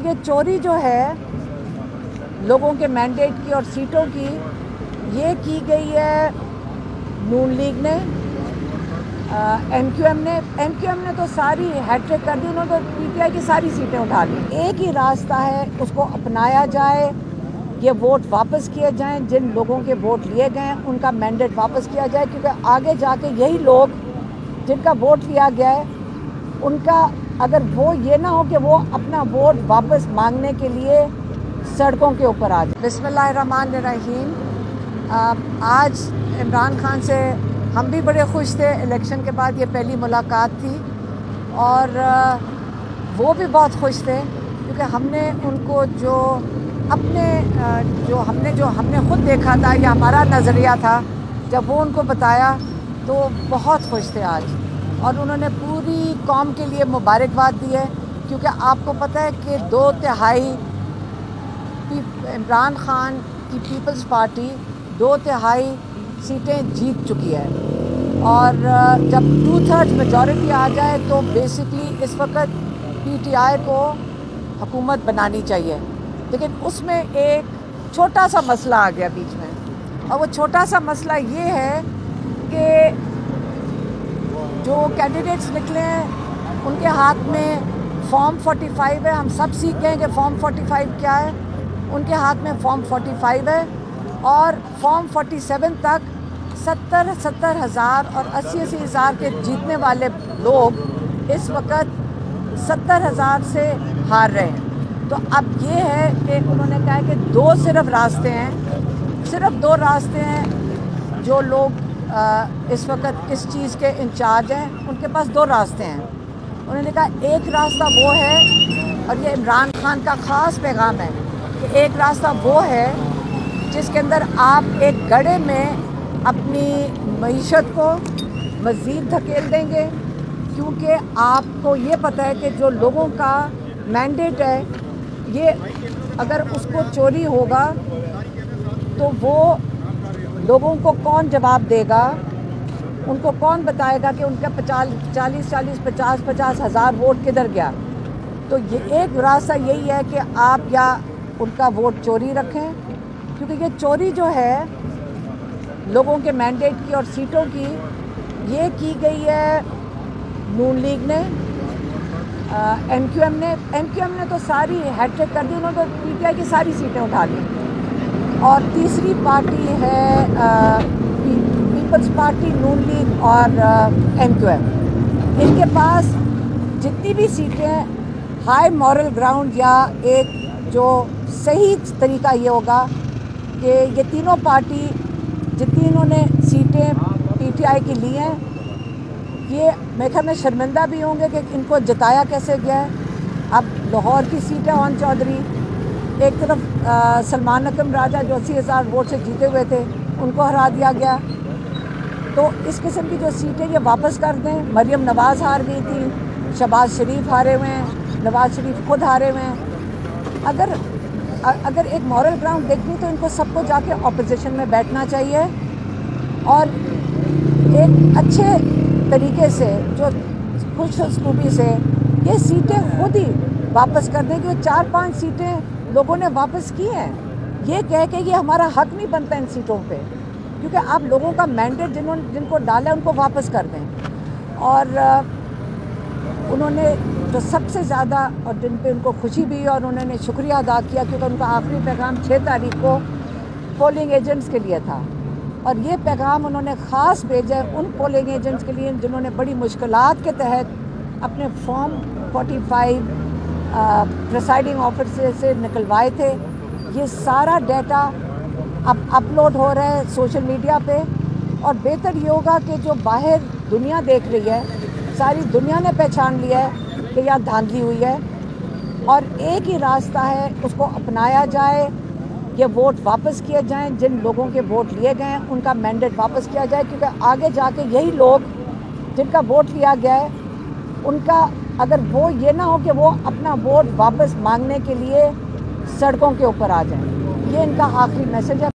ये चोरी जो है लोगों के मैंडेट की और सीटों की, ये की गई है नून लीग ने, एमक्यूएम ने तो सारी हैट्रिक कर दी। उन्होंने तो पीटीआई की सारी सीटें उठा ली। एक ही रास्ता है, उसको अपनाया जाए, ये वोट वापस किए जाएं, जिन लोगों के वोट लिए गए हैं उनका मैंडेट वापस किया जाए, क्योंकि आगे जाके यही लोग जिनका वोट लिया गया है उनका अगर वो ये ना हो कि वो अपना वोट वापस मांगने के लिए सड़कों के ऊपर आ जाए। बिस्मिल्लाहिर्रहमानिर्रहीम। आज इमरान खान से हम भी बड़े खुश थे। इलेक्शन के बाद ये पहली मुलाकात थी और वो भी बहुत खुश थे, क्योंकि हमने उनको जो हमने खुद देखा था या हमारा नज़रिया था, जब वो उनको बताया तो बहुत खुश थे आज। और उन्होंने पूरी कौम के लिए मुबारकबाद दी है, क्योंकि आपको पता है कि 2/3 इमरान खान की पीपल्स पार्टी 2/3 सीटें जीत चुकी है। और जब 2/3 मेजॉरिटी आ जाए तो बेसिकली इस वक्त पीटीआई को हुकूमत बनानी चाहिए। लेकिन उसमें एक छोटा सा मसला आ गया बीच में, और वो छोटा सा मसला ये है कि जो कैंडिडेट्स निकले हैं उनके हाथ में फॉर्म 45 है। हम सब सीख गए कि फॉर्म 45 क्या है। उनके हाथ में फॉर्म 45 है और फॉर्म 47 तक 70 हज़ार और 80 हज़ार के जीतने वाले लोग इस वक्त 70 हज़ार से हार रहे हैं। तो अब ये है कि उन्होंने कहा है कि सिर्फ 2 रास्ते हैं। जो लोग इस वक्त किस चीज़ के इंचार्ज हैं उनके पास 2 रास्ते हैं। उन्होंने कहा एक रास्ता वो है, और ये इमरान खान का ख़ास पैगाम है, कि एक रास्ता वो है जिसके अंदर आप एक गड्ढे में अपनी मईशत को मज़ीद धकेल देंगे, क्योंकि आपको ये पता है कि जो लोगों का मैंडेट है, ये अगर उसको चोरी होगा तो वो लोगों को कौन जवाब देगा, उनको कौन बताएगा कि उनका 50 हज़ार वोट किधर गया। तो ये एक रास्ता यही है कि आप या उनका वोट चोरी रखें, क्योंकि ये चोरी जो है लोगों के मैंडेट की और सीटों की, ये की गई है नून लीग ने, एमक्यूएम ने तो सारी हैट्रिक कर दी। उन्होंने तो पीटीआई की सारी सीटें उठा ली। और तीसरी पार्टी है पीपल्स पार्टी, नून लीग और एमक्यूएम। इनके पास जितनी भी सीटें हाई मॉरल ग्राउंड, या एक जो सही तरीका ये होगा कि ये तीनों पार्टी जितनी इन्होंने सीटें पीटीआई की ली हैं, ये मेरे ख्याल में शर्मिंदा भी होंगे कि इनको जताया कैसे गया है। अब लाहौर की सीट है ओन चौधरी, एक तरफ सलमान अकरम राजा जो 80 हज़ार वोट से जीते हुए थे, उनको हरा दिया गया। तो इस किस्म की जो सीटें ये वापस कर दें। मरियम नवाज़ हार गई थी, शहबाज शरीफ हारे हुए हैं, नवाज़ शरीफ खुद हारे हुए हैं। अगर एक मॉरल ग्राउंड देखनी तो इनको सबको जाके ऑपोजिशन में बैठना चाहिए और एक अच्छे तरीके से, जो खुशखूबी से ये सीटें खुद ही वापस कर दें। कि 4-5 सीटें लोगों ने वापस की हैं, ये कह के ये हमारा हक नहीं बनता इन सीटों पे, क्योंकि आप लोगों का मैंडेट जिनको डाला है उनको वापस कर दें। और उन्होंने जो सबसे ज़्यादा, और जिन पे उनको खुशी भी, और उन्होंने शुक्रिया अदा किया, क्योंकि उनका आखिरी पैगाम 6 तारीख को पोलिंग एजेंट्स के लिए था। और ये पैगाम उन्होंने ख़ास भेजा है उन पोलिंग एजेंट्स के लिए जिन्होंने बड़ी मुश्किलात के तहत अपने फॉर्म 45 प्रिसाइडिंग ऑफिसर से निकलवाए थे। ये सारा डाटा अब अपलोड हो रहा है सोशल मीडिया पे, और बेहतर ये होगा कि जो बाहर दुनिया देख रही है, सारी दुनिया ने पहचान लिया है कि यह धांधली हुई है। और एक ही रास्ता है, उसको अपनाया जाए, ये वोट वापस किए जाएं, जिन लोगों के वोट लिए गए हैं उनका मैंडेट वापस किया जाए, क्योंकि आगे जाके यही लोग जिनका वोट लिया गया है उनका अगर वो ये ना हो कि वो अपना वोट वापस मांगने के लिए सड़कों के ऊपर आ जाएं। ये इनका आखिरी मैसेज है।